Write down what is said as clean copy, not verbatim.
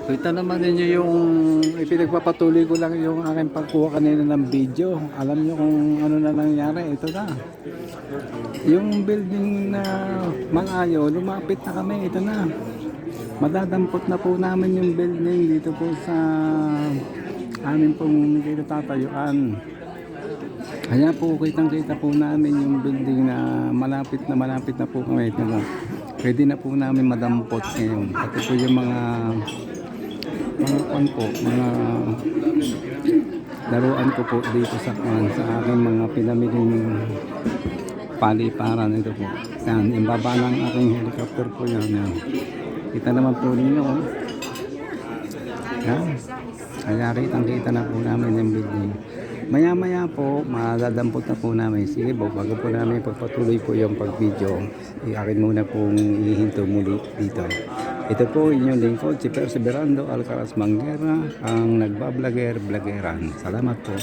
Kita naman ninyo yung ipinagpapatuloy ko lang yung aking pagkuha kanina ng video. Alam nyo kung ano na nangyari. Ito na. Yung building na Malayo, lumapit na kami. Ito na. Madadampot na po namin yung building dito po sa amin pong dito tatayuan. Kaya po kitang-kita po namin yung building na malapit na po kami. Ito na. Pwede na po namin madampot ngayon. Pati po yung mga mga laruan ko po dito sa aking mga pinamiling paliparan. Ito po. Yan, imbaba ng aking helicopter po yan. Yan. Kita naman po ninyo. Oh. Yan. Kaya kitang-kita na po namin yung building. Maya-maya po, madadampot na po namin. Sige po, bago po namin pagpatuloy po yung pag-video, akin muna pong ihinto muli dito. Ito po inyong lingkod, si Perseverando Alcaraz Manguera, ang nagbablogger-bloggeran. Salamat po.